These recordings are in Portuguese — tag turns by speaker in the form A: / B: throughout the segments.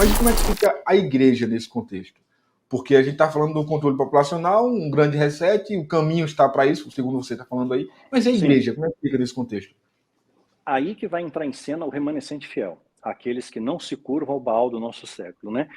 A: Mas como é que fica a igreja nesse contexto? Porque a gente está falando do controle populacional, um grande reset, o caminho está para isso, segundo você está falando aí, mas a
B: Sim.
A: igreja, como é que fica nesse contexto?
B: Aí que vai entrar em cena o remanescente fiel, aqueles que não se curvam ao Baal do nosso século, né?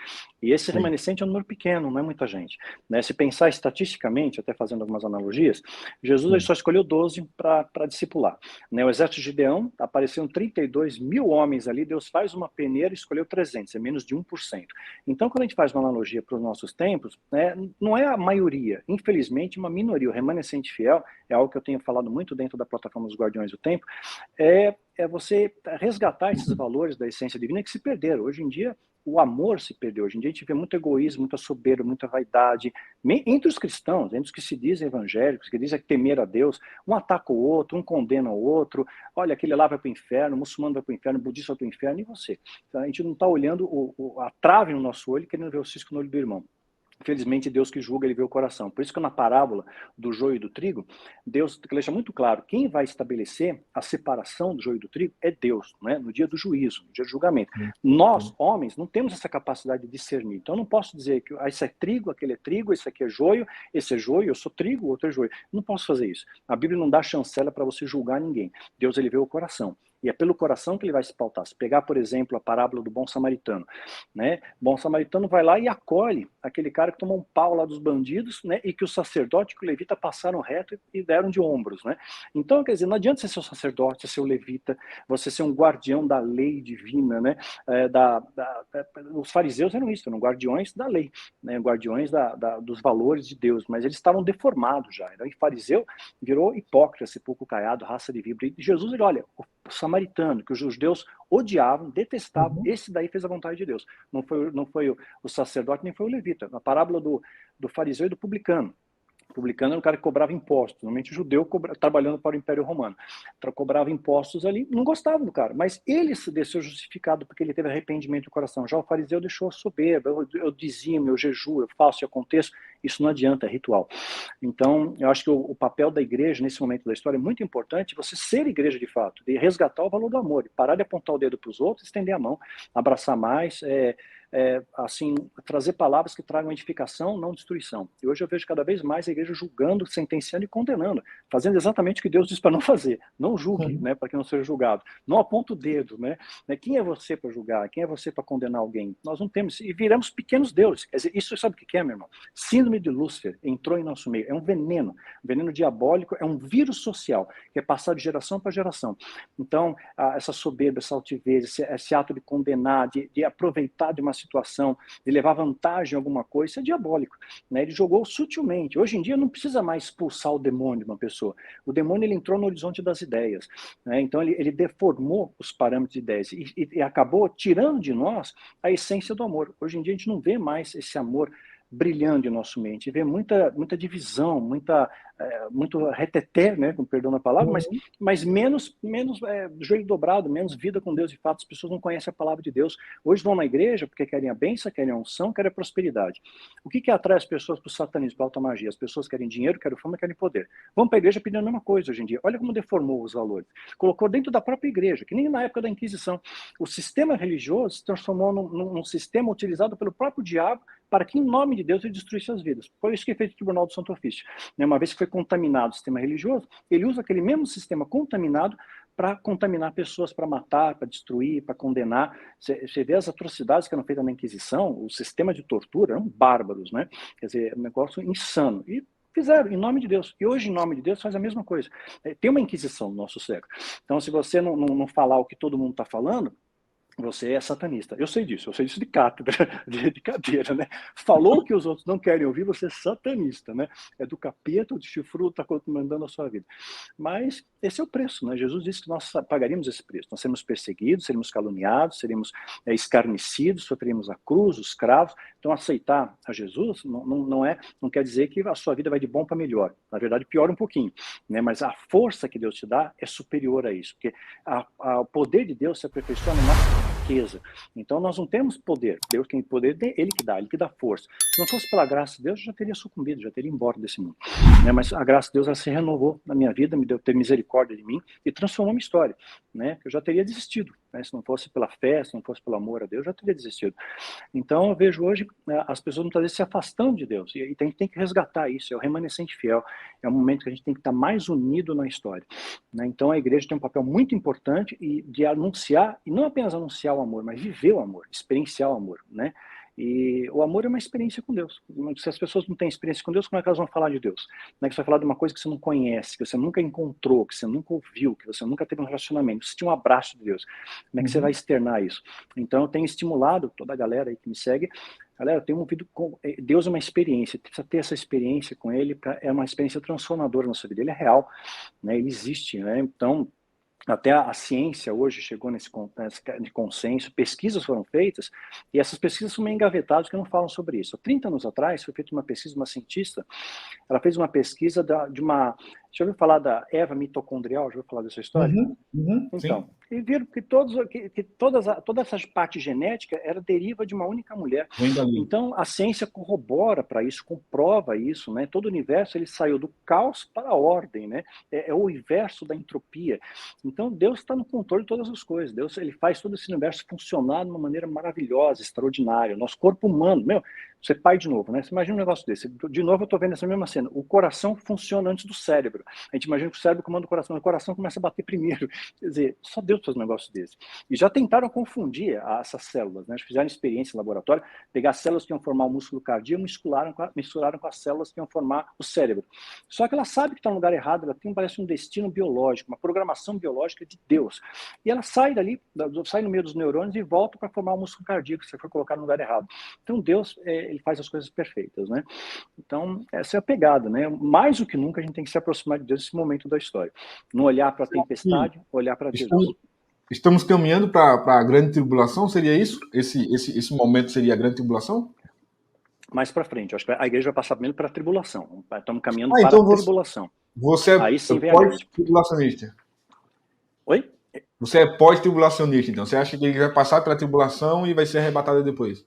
B: E esse
A: Sim.
B: remanescente é um número pequeno, não é muita gente, né? Se pensar estatisticamente, até fazendo algumas analogias, Jesus ele só escolheu 12 para discipular, né? O exército de Gideão, apareceram 32 mil homens ali, Deus faz uma peneira e escolheu 300, é menos de 1%. Então, quando a gente faz uma analogia para os nossos tempos, né, não é a maioria, infelizmente, uma minoria. O remanescente fiel é algo que eu tenho falado muito dentro da plataforma dos Guardiões do Tempo, é você resgatar esses valores da essência divina que se perderam. Hoje em dia, o amor se perdeu. Hoje em dia, a gente vê muito egoísmo, muita soberba, muita vaidade. Entre os cristãos, entre os que se dizem evangélicos, que dizem temer a Deus, um ataca o outro, um condena o outro. Olha, aquele lá vai para o inferno, o muçulmano vai para o inferno, o budista vai para o inferno, e você? Então, a gente não está olhando a trave no nosso olho, querendo ver o cisco no olho do irmão. Infelizmente, Deus que julga, ele vê o coração. Por isso que na parábola do joio e do trigo, Deus deixa muito claro, quem vai estabelecer a separação do joio e do trigo é Deus, né? No dia do juízo, no dia do julgamento. Nós, homens, não temos essa capacidade de discernir. Então, eu não posso dizer que esse é trigo, aquele é trigo, esse aqui é joio, esse é joio, eu sou trigo, outro é joio. Não posso fazer isso. A Bíblia não dá chancela para você julgar ninguém. Deus, ele vê o coração. E é pelo coração que ele vai se pautar. Se pegar, por exemplo, a parábola do bom samaritano, né? O bom samaritano vai lá e acolhe aquele cara que tomou um pau lá dos bandidos, né? E que o sacerdote e o levita passaram reto e deram de ombros, né? Então, quer dizer, não adianta você ser o sacerdote, ser o levita, você ser um guardião da lei divina, né? Os fariseus eram isso, eram guardiões da lei, né? Guardiões dos valores de Deus, mas eles estavam deformados já. Então, o fariseu virou hipócrita, sepulcro caiado, raça de víbora. E Jesus, ele olha, o samaritano, que os judeus odiavam, detestavam, esse daí fez a vontade de Deus. Não foi o sacerdote, nem foi o levita. A parábola do fariseu e do publicano. O publicano era um cara que cobrava impostos, normalmente o judeu trabalhando para o Império Romano. Cobrava impostos ali, não gostava do cara, mas ele se deixou justificado porque ele teve arrependimento do coração. Já o fariseu deixou soberba, eu dizimo, eu jejuo, eu faço, eu aconteço, isso não adianta, é ritual. Então, eu acho que o papel da igreja nesse momento da história é muito importante, você ser igreja de fato, de resgatar o valor do amor, parar de apontar o dedo para os outros, estender a mão, abraçar mais, assim, trazer palavras que tragam edificação, não destruição. E hoje eu vejo cada vez mais a igreja julgando, sentenciando e condenando, fazendo exatamente o que Deus diz para não fazer. Não julgue, né, para que não seja julgado. Não aponta o dedo, né? Quem é você para julgar? Quem é você para condenar alguém? Nós não temos, e viramos pequenos deuses. Quer dizer, isso sabe o que é, meu irmão? Síndrome de Lúcifer entrou em nosso meio. É um veneno diabólico, é um vírus social, que é passado de geração para geração. Então, essa soberba, essa altivez, esse ato de condenar, de aproveitar de uma situação, de levar vantagem em alguma coisa, isso é diabólico, né? Ele jogou sutilmente. Hoje em dia não precisa mais expulsar o demônio de uma pessoa. O demônio ele entrou no horizonte das ideias, né? Então ele deformou os parâmetros de ideias e acabou tirando de nós a essência do amor. Hoje em dia a gente não vê mais esse amor brilhando em nossa mente, vê muita divisão, muito reteté, né, com perdão na palavra, mas menos joelho dobrado, menos vida com Deus de fato. As pessoas não conhecem a palavra de Deus. Hoje vão na igreja porque querem a bênção, querem a unção, querem a prosperidade. O que atrai as pessoas para o satanismo, para a alta magia? As pessoas querem dinheiro, querem fama, querem poder. Vão para a igreja pedindo a mesma coisa hoje em dia. Olha como deformou os valores. Colocou dentro da própria igreja, que nem na época da Inquisição. O sistema religioso se transformou num sistema utilizado pelo próprio diabo para que, em nome de Deus, ele destruísse as vidas. Foi isso que fez o Tribunal do Santo Ofício. Uma vez que foi contaminado o sistema religioso, ele usa aquele mesmo sistema contaminado para contaminar pessoas, para matar, para destruir, para condenar. Você vê as atrocidades que eram feitas na Inquisição, o sistema de tortura, eram bárbaros, né? Quer dizer, um negócio insano. E fizeram, em nome de Deus. E hoje, em nome de Deus, faz a mesma coisa. Tem uma Inquisição no nosso século. Então, se você não falar o que todo mundo está falando, você é satanista. Eu sei disso de cátedra, de cadeira, né? Falou que os outros não querem ouvir, você é satanista, né? É do capeta, de chifrudo, está comandando a sua vida. Mas esse é o preço, né? Jesus disse que nós pagaríamos esse preço. Nós seremos perseguidos, seremos caluniados, seremos escarnecidos, sofreremos a cruz, os cravos. Então, aceitar a Jesus não quer dizer que a sua vida vai de bom para melhor. Na verdade, piora um pouquinho, né? Mas a força que Deus te dá é superior a isso, porque o poder de Deus se aperfeiçoa na nossa fraqueza. Então nós não temos poder. Deus tem poder, ele que dá força. Se não fosse pela graça de Deus, eu já teria sucumbido, já teria ido embora desse mundo. Né? Mas a graça de Deus, ela se renovou na minha vida, me deu ter misericórdia de mim e transformou minha história. Né? Eu já teria desistido. Né? Se não fosse pela fé, se não fosse pelo amor a Deus, eu já teria desistido. Então eu vejo hoje, né, as pessoas muitas vezes se afastando de Deus. E tem que resgatar isso, é o remanescente fiel. É o momento que a gente tem que estar mais unido na história. Né? Então a igreja tem um papel muito importante de anunciar, e não apenas anunciar o amor, mas viver o amor, experienciar o amor, né? E o amor é uma experiência com Deus. Se as pessoas não têm experiência com Deus, como é que elas vão falar de Deus? Não é que você vai falar de uma coisa que você não conhece, que você nunca encontrou, que você nunca ouviu, que você nunca teve um relacionamento, você tinha um abraço de Deus. Como é que você vai externar isso? Então eu tenho estimulado toda a galera aí que me segue. Galera, eu tenho ouvido, Deus é uma experiência, precisa ter essa experiência com Ele, é uma experiência transformadora na sua vida. Ele é real, né? Ele existe, né? Então até a ciência hoje chegou nesse consenso, pesquisas foram feitas, e essas pesquisas são meio engavetadas que não falam sobre isso. Há 30 anos atrás foi feita uma pesquisa, uma cientista, ela fez uma pesquisa de uma... Já ouviu falar da Eva mitocondrial? Já ouviu falar dessa história? Então, e viram que toda essa parte genética era deriva de uma única mulher. Então, a ciência corrobora para isso, comprova isso, né? Todo o universo ele saiu do caos para a ordem, né? É o inverso da entropia. Então, Deus está no controle de todas as coisas. Deus ele faz todo esse universo funcionar de uma maneira maravilhosa, extraordinária. Nosso corpo humano, você é pai de novo, né? Você imagina um negócio desse. De novo, eu estou vendo essa mesma cena. O coração funciona antes do cérebro. A gente imagina que o cérebro comanda o coração começa a bater primeiro. Quer dizer, só Deus faz um negócio desse. E já tentaram confundir essas células, né? Fizeram experiência em laboratório, pegar as células que iam formar o músculo cardíaco, misturaram com as células que iam formar o cérebro. Só que ela sabe que está no lugar errado, ela parece um destino biológico, uma programação biológica de Deus. E ela sai dali, sai no meio dos neurônios e volta para formar o músculo cardíaco, se você for colocar no lugar errado. Então Deus, ele faz as coisas perfeitas, né? Então, essa é a pegada, né? Mais do que nunca, a gente tem que se aproximar de Deus nesse momento da história. Não olhar para a tempestade, olhar para Deus.
A: Estamos caminhando para a grande tribulação, seria isso? Esse momento seria a grande tribulação?
B: Mais para frente, eu acho que a igreja vai passar primeiro para a tribulação. Estamos caminhando para a tribulação.
A: Você é
B: aí sim vem
A: pós-tribulacionista?
B: Oi?
A: Você é pós-tribulacionista, então. Você acha que ele vai passar pela tribulação e vai ser arrebatado depois?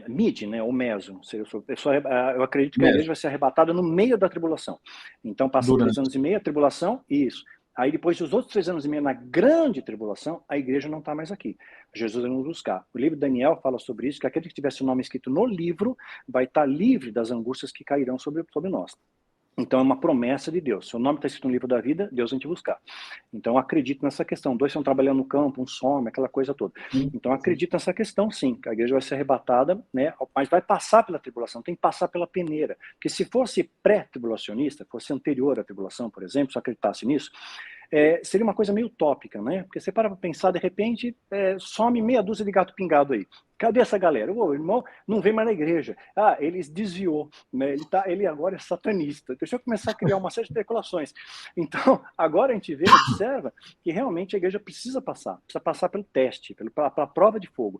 B: Mid, né, ou meso. Eu acredito que a igreja vai ser arrebatada no meio da tribulação. Então passa 3 anos e meio a tribulação, isso. Aí depois dos outros 3 anos e meio na grande tribulação, a igreja não está mais aqui. Jesus vai nos buscar. O livro de Daniel fala sobre isso, que aquele que tivesse o nome escrito no livro vai estar livre das angústias que cairão sobre nós. Então é uma promessa de Deus. Se o nome está escrito no livro da vida, Deus vem te buscar. Então eu acredito nessa questão. 2 estão trabalhando no campo, um some, aquela coisa toda. Então eu acredito nessa questão, sim. Que a igreja vai ser arrebatada, né? Mas vai passar pela tribulação, tem que passar pela peneira. Porque se fosse pré-tribulacionista, fosse anterior à tribulação, por exemplo, se eu acreditasse nisso, seria uma coisa meio utópica, né? Porque você para pensar, de repente, some meia dúzia de gato pingado aí. Cadê essa galera? O irmão não vem mais na igreja. Ele desviou, né? Ele agora é satanista. Deixa eu começar a criar uma série de especulações. Então, agora a gente observa que realmente a igreja precisa passar pelo teste, pela prova de fogo.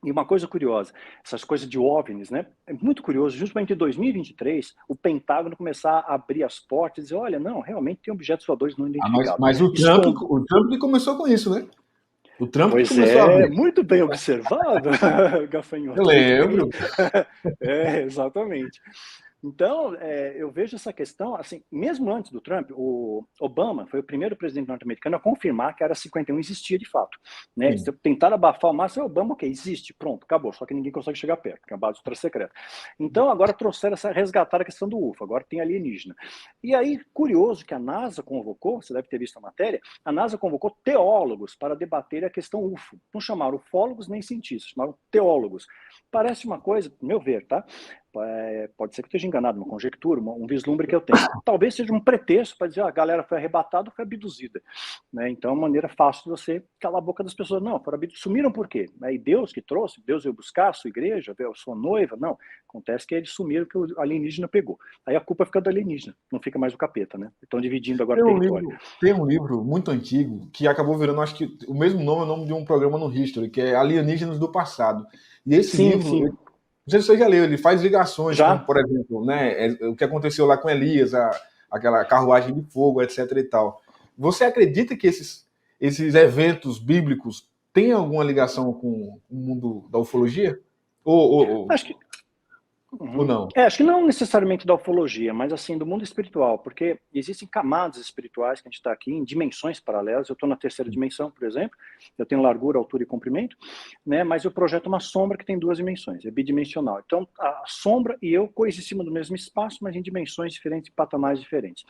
B: E uma coisa curiosa, essas coisas de OVNIs, né? É muito curioso, justamente em 2023, o Pentágono começar a abrir as portas e dizer, olha, não, realmente tem objetos voadores não identificados.
A: Mas o Trump que começou com isso, né? O Trump
B: pois
A: que começou a abrir.
B: Muito bem observado, Gafanhoto.
A: Eu lembro.
B: Exatamente. Então, eu vejo essa questão, assim, mesmo antes do Trump, o Obama foi o primeiro presidente norte-americano a confirmar que a Área 51 existia de fato. Né? Tentaram abafar o máximo, o Obama, existe, pronto, acabou, só que ninguém consegue chegar perto, porque é uma base ultra secreta. Então, agora resgataram a questão do UFO, agora tem alienígena. E aí, curioso que a NASA convocou, você deve ter visto a matéria, a NASA convocou teólogos para debater a questão UFO. Não chamaram ufólogos nem cientistas, chamaram teólogos. Parece uma coisa, meu ver, tá? Pode ser que eu esteja enganado, uma conjectura, um vislumbre que eu tenho. Talvez seja um pretexto para dizer a galera foi arrebatada ou foi abduzida. Né? Então é uma maneira fácil de você calar a boca das pessoas. Não, foram abduzidos. Sumiram por quê? E Deus que trouxe? Deus veio buscar a sua igreja, a sua noiva? Não. Acontece que eles sumiram que o alienígena pegou. Aí a culpa fica do alienígena, não fica mais do capeta. Né? Estão dividindo agora o território.
A: Tem um livro muito antigo que acabou virando, acho que o mesmo nome é o nome de um programa no History, que é Alienígenas do Passado. E esse livro... Sim. Não sei se você já leu, ele faz ligações, como, por exemplo, né, o que aconteceu lá com Elias, aquela carruagem de fogo, etc. e tal. Você acredita que esses eventos bíblicos tem alguma ligação com o mundo da ufologia?
B: Acho que...
A: Ou não?
B: Acho que não necessariamente da ufologia, mas assim, do mundo espiritual, porque existem camadas espirituais que a gente está aqui, em dimensões paralelas. Eu estou na terceira dimensão, por exemplo, eu tenho largura, altura e comprimento, né? Mas eu projeto uma sombra que tem 2 dimensões, é bidimensional. Então, a sombra e eu coexistimos no mesmo espaço, mas em dimensões diferentes, patamares diferentes.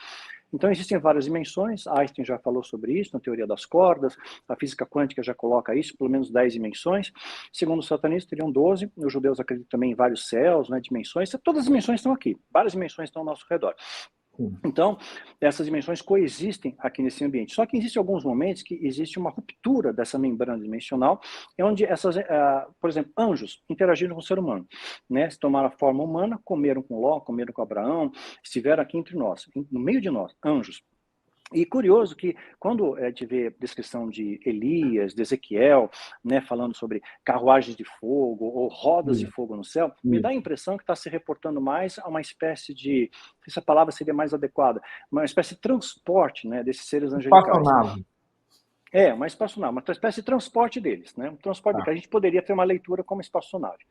B: Então, existem várias dimensões, Einstein já falou sobre isso, na teoria das cordas, a física quântica já coloca isso, pelo menos 10 dimensões. Segundo os satanistas, teriam 12, os judeus acreditam também em vários céus, né, dimensões, todas as dimensões estão aqui, várias dimensões estão ao nosso redor. Então, essas dimensões coexistem aqui nesse ambiente. Só que existem alguns momentos que existe uma ruptura dessa membrana dimensional, onde essas, por exemplo, anjos interagiram com o ser humano, né? Se tomaram a forma humana, comeram com Ló, comeram com Abraão, estiveram aqui entre nós, no meio de nós, anjos. E curioso que quando a gente vê a descrição de Elias, de Ezequiel, né, falando sobre carruagens de fogo ou rodas de fogo no céu, me dá a impressão que está se reportando mais a uma espécie de, não sei se a palavra seria mais adequada, uma espécie de transporte, né, desses seres angelicais.
A: Espaçonave.
B: Uma espaçonave, uma espécie de transporte deles, né? Um transporte que a gente poderia ter uma leitura como espaçonave.